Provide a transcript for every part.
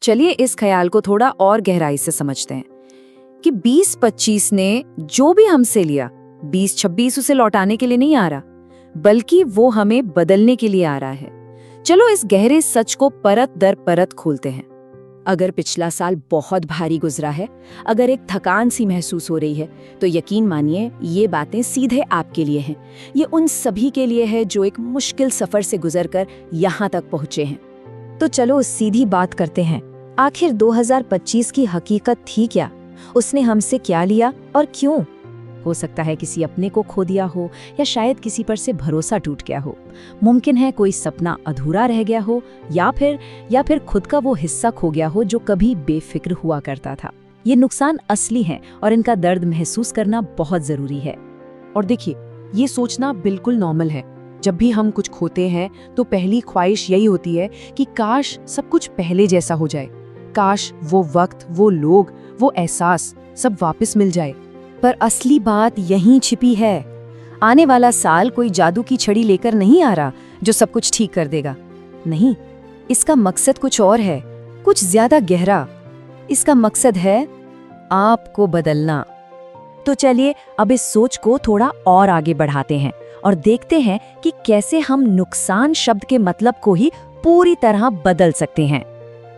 चलिए इस ख्याल को थोड़ा और गहराई से समझते हैं कि 20-25 ने जो भी हमसे लिया, 20-26 उसे लौटाने के लिए नहीं आ रहा, बल्कि वो हमें बदलने के लिए आ रहा है। चलो इस गहरे सच को परत दर परत खोलते हैं। अगर पिछला साल बहुत भारी गुजरा है, अगर एक थकान सी महसूस हो रही है, तो यकीन मानिए ये बातें सीधे आपके लिए हैं। ये उन सभी के लिए है जो एक मुश्किल सफर से गुजरकर यहाँ तक पहुँचे हैं। तो चलो सीधी बात करते हैं। आखिर 2025 की हकीकत थी क्या? उसने हमसे क्या लिया और क्यों? हो सकता है किसी अपने को खो दिया हो, या शायद किसी पर से भरोसा टूट गया हो। मुमकिन है कोई सपना अधूरा रह गया हो, या फिर खुद का वो हिस्सा खो गया हो जो कभी बेफिक्र हुआ करता था। ये नुकसान असली हैं और इनका दर्द महसूस करना बहुत जरूरी है। और देखिए, ये सोचना बिल्कुल नॉर्मल है। जब भी हम कुछ खोते हैं तो पहली ख्वाहिश यही होती है कि काश सब कुछ पहले जैसा हो जाए, काश वो वक्त, वो लोग, वो एहसास सब वापस मिल जाए। पर असली बात यहीं छिपी है। आने वाला साल कोई जादू की छड़ी लेकर नहीं आ रहा जो सब कुछ ठीक कर देगा। नहीं, इसका मकसद कुछ और है, कुछ ज्यादा गहरा। इसका मकसद है आपको बदलना। तो चलिए अब इस सोच को थोड़ा और आगे बढ़ाते हैं और देखते हैं कि कैसे हम नुकसान शब्द के मतलब को ही पूरी तरह बदल सकते हैं।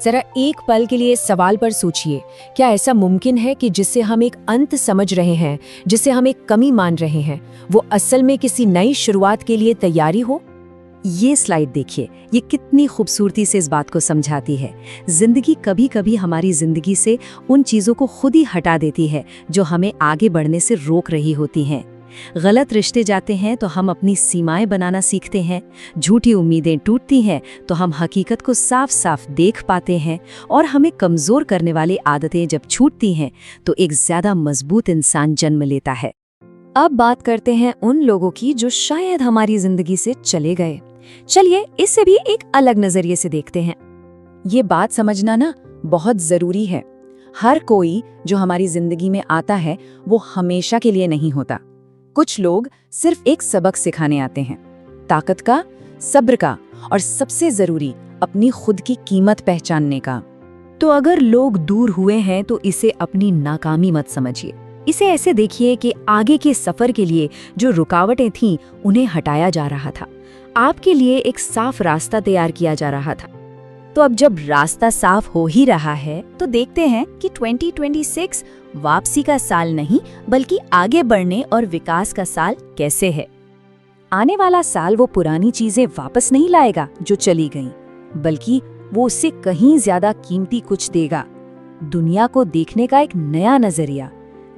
जरा एक पल के लिए इस सवाल पर सोचिए, क्या ऐसा मुमकिन है कि जिसे हम एक अंत समझ रहे हैं, जिसे हम एक कमी मान रहे हैं, वो असल में किसी नई शुरुआत के लिए तैयारी हो? ये स्लाइड देखिए, ये कितनी खूबसूरती से इस बात को समझाती है। जिंदगी कभी कभी हमारी जिंदगी से उन चीजों को खुद ही हटा देती है जो हमें आगे बढ़ने से रोक रही होती हैं। गलत रिश्ते जाते हैं तो हम अपनी सीमाएं बनाना सीखते हैं, झूठी उम्मीदें टूटती हैं तो हम हकीकत को साफ साफ देख पाते हैं, और हमें कमजोर करने वाली आदतें जब छूटती हैं तो एक ज्यादा मजबूत इंसान जन्म लेता है। अब बात करते हैं उन लोगों की जो शायद हमारी जिंदगी से चले गए। चलिए इससे भी एक अलग नजरिए से देखते हैं। ये बात समझना ना बहुत जरूरी है। हर कोई जो हमारी जिंदगी में आता है वो हमेशा के लिए नहीं होता। कुछ लोग सिर्फ एक सबक सिखाने आते हैं, ताकत का, सब्र का, और सबसे जरूरी अपनी खुद की कीमत पहचानने का। तो अगर लोग दूर हुए हैं तो इसे अपनी नाकामी मत समझिए। इसे ऐसे देखिए कि आगे के सफर के लिए जो रुकावटें थीं उन्हें हटाया जा रहा था। आपके लिए एक साफ रास्ता तैयार किया जा रहा था। तो अब जब रास्ता साफ हो ही रहा है तो देखते हैं कि 2026 वापसी का साल नहीं बल्कि आगे बढ़ने और विकास का साल कैसे है। आने वाला साल वो पुरानी चीजें वापस नहीं लाएगा जो चली गईं, बल्कि वो उससे कहीं ज्यादा कीमती कुछ देगा। दुनिया को देखने का एक नया नजरिया,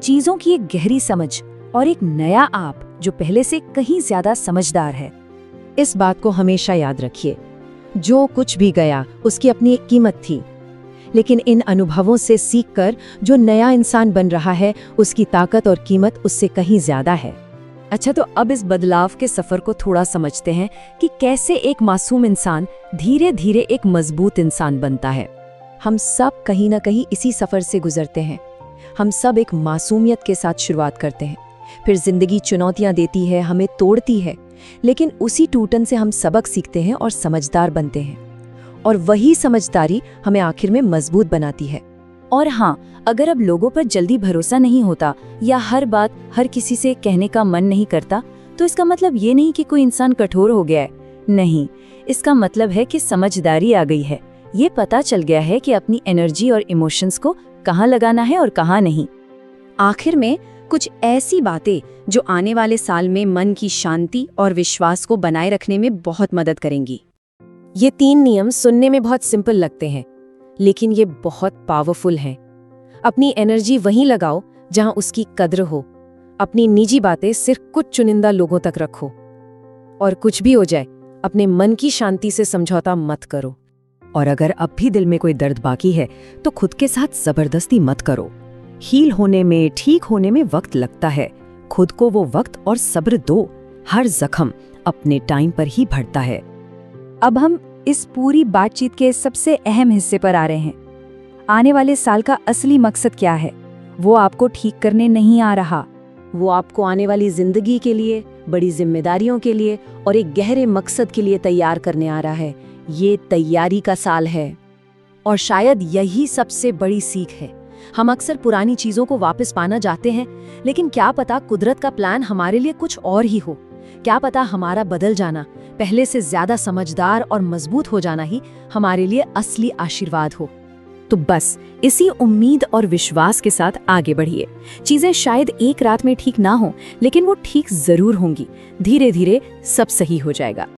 चीजों की एक गहरी समझ और एक नया आप जो पहले से कहीं ज्यादा समझदार है। इस बात को हमेशा याद रखिए, जो कुछ भी गया उसकी अपनी एक कीमत थी, लेकिन इन अनुभवों से सीखकर जो नया इंसान बन रहा है उसकी ताकत और कीमत उससे कहीं ज्यादा है। अच्छा, तो अब इस बदलाव के सफर को थोड़ा समझते हैं कि कैसे एक मासूम इंसान धीरे धीरे एक मजबूत इंसान बनता है। हम सब कहीं ना कहीं इसी सफर से गुजरते हैं। हम सब एक मासूमियत के साथ शुरुआत करते हैं, फिर जिंदगी चुनौतियां देती है, हमें तोड़ती है, लेकिन उसी टूटन से हम सबक सीखते हैं और समझदार बनते हैं, और वही समझदारी हमें आखिर में मजबूत बनाती है। और हाँ, अगर अब लोगों पर जल्दी भरोसा नहीं होता या हर बात हर किसी से कहने का मन नहीं करता, तो इसका मतलब ये नहीं कि कोई इंसान कठोर हो गया है। नहीं, इसका मतलब है कि समझदारी आ गई है। ये पता चल गया है कि अपनी एनर्जी और इमोशंस को कहाँ लगाना है और कहाँ नहीं। आखिर में कुछ ऐसी बातें जो आने वाले साल में मन की शांति और विश्वास को बनाए रखने में बहुत मदद करेंगी। ये 3 नियम सुनने में बहुत सिंपल लगते हैं, लेकिन ये बहुत पावरफुल हैं। अपनी एनर्जी वहीं लगाओ जहां उसकी कद्र हो। अपनी निजी बातें सिर्फ कुछ चुनिंदा लोगों तक रखो, और कुछ भी हो जाए अपने मन की शांति से समझौता मत करो। और अगर अब भी दिल में कोई दर्द बाकी है तो खुद के साथ जबरदस्ती मत करो। हील होने में, ठीक होने में वक्त लगता है। खुद को वो वक्त और सब्र दो। हर जख्म अपने टाइम पर ही भरता है। अब हम इस पूरी बातचीत के सबसे अहम हिस्से पर आ रहे हैं। आने वाले साल का असली मकसद क्या है? वो आपको ठीक करने नहीं आ रहा। वो आपको आने वाली जिंदगी के लिए, बड़ी जिम्मेदारियों के लिए और एक गहरे मकसद के लिए तैयार करने आ रहा है। ये तैयारी का साल है। और शायद यही सबसे बड़ी सीख है। हम अक्सर पुरानी चीजों को वापस पाना चाहते हैं, लेकिन क्या पता कुदरत का प्लान हमारे लिए कुछ और ही हो। क्या पता हमारा बदल जाना, पहले से ज्यादा समझदार और मजबूत हो जाना ही हमारे लिए असली आशीर्वाद हो। तो बस इसी उम्मीद और विश्वास के साथ आगे बढ़िए। चीजें शायद एक रात में ठीक ना हो, लेकिन वो ठीक जरूर होंगी। धीरे धीरे सब सही हो जाएगा।